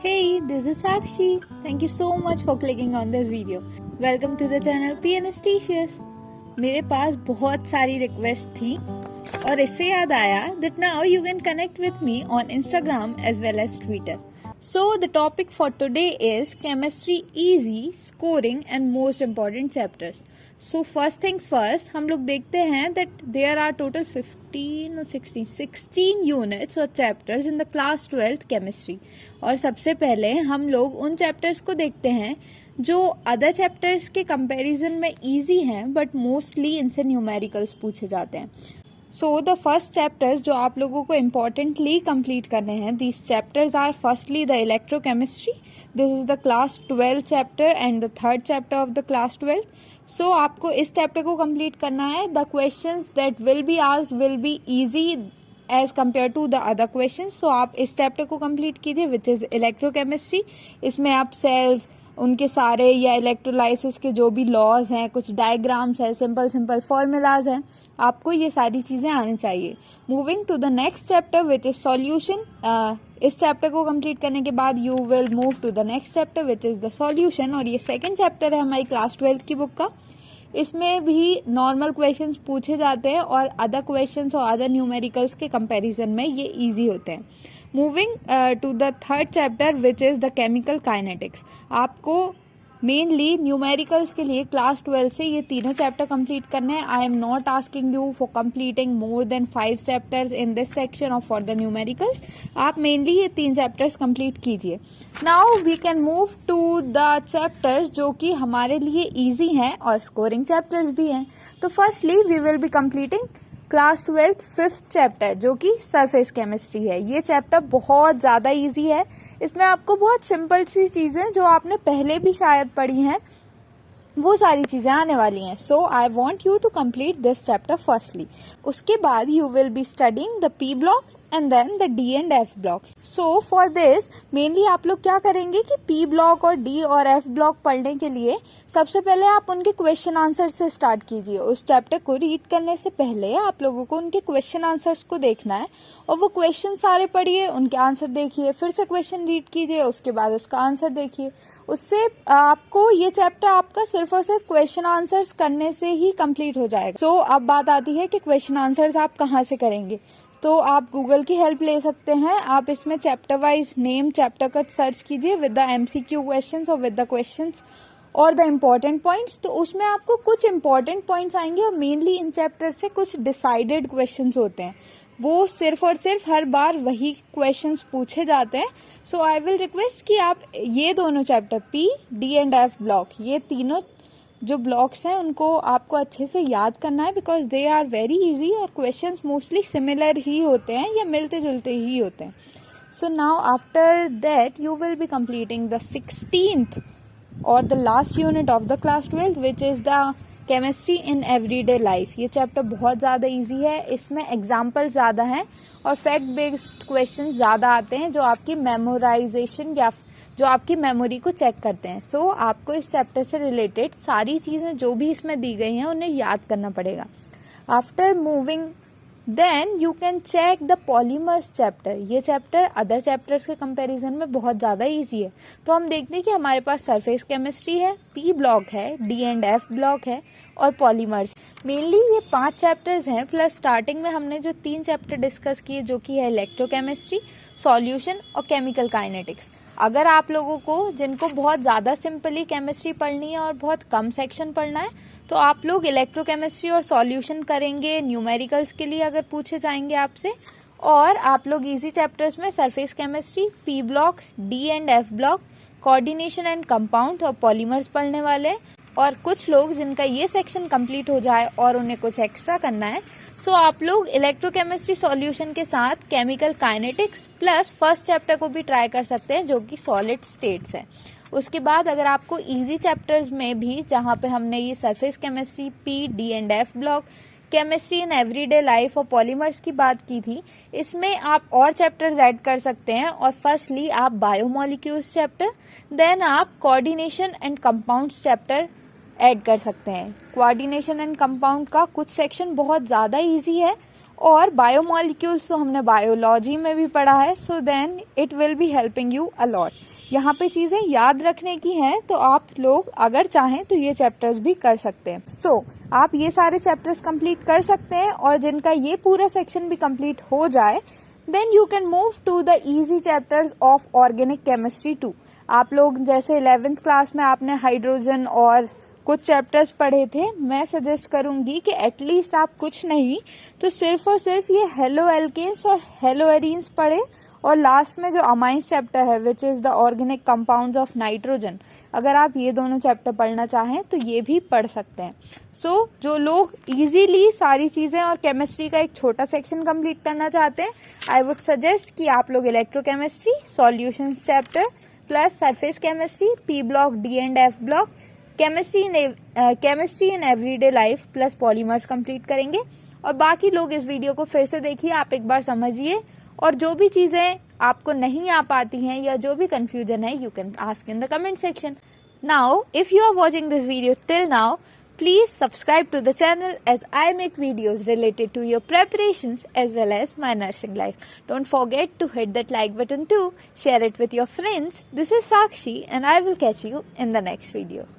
Hey, this is Sakshi. Thank you so much for clicking on this video. Welcome to the channel Pianisticious. मेरे पास बहुत सारी request थी और इससे याद आया that now you can connect with me on Instagram as well as Twitter. So the topic for today is chemistry easy, scoring and most important chapters. So first things first, हम लोग देखते हैं that there are total 16 units or chapters in the class 12th chemistry. और सबसे पहले हम लोग उन chapters को देखते हैं जो अदर चैप्टर्स के कंपैरिजन में इजी हैं बट मोस्टली इनसे न्यूमेरिकल्स पूछे जाते हैं. सो द फर्स्ट चैप्टर्स जो आप लोगों को इम्पॉर्टेंटली कंप्लीट करने हैं, these chapters are firstly the electrochemistry. This is the class 12 chapter and the third chapter of the class 12. So आपको इस चैप्टर को कंप्लीट करना है. The questions that will be asked will be easy as compare to the other question. So आप इस chapter को complete कीजिए which is electrochemistry. इसमें आप सेल्स, उनके सारे या इलेक्ट्रोलाइसिस के जो भी लॉज हैं, कुछ डायग्राम्स हैं, सिंपल फॉर्मूलाज हैं, आपको ये सारी चीजें आनी चाहिए. Moving to the next chapter which is solution. इस चैप्टर को कंप्लीट करने के बाद you will move to the next chapter which is the solution. और ये सेकंड चैप्टर है हमारी क्लास 12 की बुक का. इसमें भी नॉर्मल क्वेश्चंस पूछे जाते हैं और अदर क्वेश्चंस और अदर न्यूमेरिकल्स के कंपैरिजन में ये इजी होते हैं. Moving to the third chapter which is the chemical kinetics. आपको मेनली न्यूमेरिकल्स के लिए क्लास 12 से ये तीनों चैप्टर कंप्लीट करने हैं. I am not asking you for completing more than 5 chapters in this section और फॉर द न्यूमेरिकल्स. आप मेनली ये 3 चैप्टर्स कंप्लीट कीजिए. Now we can move to the chapters जो कि हमारे लिए इजी हैं और स्कोरिंग चैप्टर्स भी हैं. तो firstly we will be completing class 12 fifth chapter जो कि सरफेस केमिस्ट्री है. ये चैप्टर बहुत ज़्यादा इजी है. इसमें आपको बहुत सिंपल सी चीज़ें जो आपने पहले भी शायद पढ़ी हैं वो सारी चीज़ें आने वाली हैं. So I want you to complete this chapter firstly. उसके बाद you will be studying the P block and then the D and F block. So for this mainly आप लोग क्या करेंगे कि पी ब्लॉक और डी और एफ ब्लॉक पढ़ने के लिए सबसे पहले आप उनके क्वेश्चन आंसर से स्टार्ट कीजिए. उस चैप्टर को रीड करने से पहले आप लोगों को उनके क्वेश्चन आंसर्स को देखना है और वो क्वेश्चन सारे पढ़िए, उनके आंसर देखिए, फिर से क्वेश्चन रीड कीजिए, उसके बाद उसका आंसर देखिए. उससे आपको ये चैप्टर आपका सिर्फ और सिर्फ क्वेश्चन आंसर्स करने से ही कंप्लीट हो जाएगा. सो अब बात आती है कि क्वेश्चन आंसर्स आप कहाँ से करेंगे. तो आप गूगल की हेल्प ले सकते हैं. आप इसमें चैप्टर वाइज नेम चैप्टर का सर्च कीजिए विद द एमसीक्यू क्वेश्चंस और विद द क्वेश्चंस और द इम्पॉर्टेंट पॉइंट्स. तो उसमें आपको कुछ इम्पॉर्टेंट पॉइंट्स आएंगे और मेनली इन चैप्टर से कुछ डिसाइडेड क्वेश्चंस होते हैं. वो सिर्फ और सिर्फ हर बार वही क्वेश्चंस पूछे जाते हैं. सो आई विल रिक्वेस्ट कि आप ये दोनों chapter P, D and F block, ये तीनों जो ब्लॉक्स हैं उनको आपको अच्छे से याद करना है because they are very easy और क्वेश्चंस मोस्टली सिमिलर ही होते हैं या मिलते जुलते ही होते हैं. So now after that you will be completing the 16th और the last unit of the class 12 which is the chemistry in everyday life. ये चैप्टर बहुत ज़्यादा इजी है. इसमें एग्जाम्पल ज़्यादा हैं और फैक्ट बेस्ड क्वेश्चन ज़्यादा आते हैं जो आपकी मेमोराइजेशन या जो आपकी मेमोरी को चेक करते हैं. सो आपको इस चैप्टर से रिलेटेड सारी चीज़ें जो भी इसमें दी गई हैं उन्हें याद करना पड़ेगा. After moving then you can check the polymers chapter. ये चैप्टर अदर चैप्टर्स के कंपैरिजन में बहुत ज़्यादा इजी है. तो हम देखते हैं कि हमारे पास सरफेस केमिस्ट्री है, पी ब्लॉक है, डी एंड एफ ब्लॉक है और पॉलीमर्स. मेनली ये 5 चैप्टर्स हैं प्लस स्टार्टिंग में हमने जो 3 चैप्टर डिस्कस किए जो कि है इलेक्ट्रोकेमिस्ट्री, सॉल्यूशन और केमिकल काइनेटिक्स. अगर आप लोगों को जिनको बहुत ज़्यादा सिंपली केमिस्ट्री पढ़नी है और बहुत कम सेक्शन पढ़ना है तो आप लोग इलेक्ट्रोकेमिस्ट्री और सॉल्यूशन करेंगे न्यूमेरिकल्स के लिए अगर पूछे जाएंगे आपसे. और आप लोग इजी चैप्टर्स में surface chemistry, P block, D and F block, coordination and compound और पॉलीमर्स पढ़ने वाले. और कुछ लोग जिनका ये सेक्शन कंप्लीट हो जाए और उन्हें कुछ एक्स्ट्रा करना है सो आप लोग इलेक्ट्रोकेमिस्ट्री सॉल्यूशन के साथ chemical kinetics plus first chapter को भी ट्राई कर सकते हैं जो कि सॉलिड स्टेट्स है. उसके बाद अगर आपको इजी चैप्टर्स में भी जहाँ पे हमने ये surface chemistry, P, D and F block, chemistry in everyday life और पॉलीमर्स की बात की थी, इसमें आप और चैप्टर्स ऐड कर सकते हैं. और फर्स्टली आप बायोमोलिक्यूल्स चैप्टर, देन आप coordination and compounds chapter add कर सकते हैं. कोऑर्डिनेशन एंड कंपाउंड का कुछ सेक्शन बहुत ज़्यादा इजी है और बायोमॉलिक्यूल्स तो हमने बायोलॉजी में भी पढ़ा है. So then it will be helping you a lot. यहाँ पे चीजें याद रखने की हैं, तो आप लोग अगर चाहें तो ये चैप्टर्स भी कर सकते हैं। सो आप ये सारे चैप्टर्स कंप्लीट कर सकते हैं, और जिनका ये पूरा सेक्शन भी कंप्लीट हो जाए then you can move to the easy chapters of organic chemistry too. आप लोग जैसे 11th क्लास में आपने हाइड्रोजन और कुछ चैप्टर्स पढ़े थे, मैं सजेस्ट करूंगी कि एटलीस्ट आप कुछ नहीं तो सिर्फ और सिर्फ ये हेलो एल्केन्स और हेलो एरीन्स पढ़े, और लास्ट में जो अमाइंस चैप्टर है विच is the organic compounds of nitrogen, अगर आप ये दोनों चैप्टर पढ़ना चाहें तो ये भी पढ़ सकते हैं। सो जो लोग इजीली सारी चीजें और केमिस्ट्री का एक छोटा सेक्शन कंप्लीट करना चाहते हैं, आई वुड सजेस्ट कि आप लोग electrochemistry solutions chapter plus surface chemistry, P block, D and F block, chemistry in everyday life plus polymers complete करेंगे। और बाकी लोग इस वीडियो को फिर से देखिए, आप एक बार समझिए, और जो भी चीजें आपको नहीं आ पाती हैं या जो भी कंफ्यूजन है, you can ask in the comment section. Now if you are watching this video till now, please subscribe to the channel as I make videos related to your preparations as well as my nursing life. Don't forget to hit that like button too. Share it with your friends. This is Sakshi and I will catch you in the next video.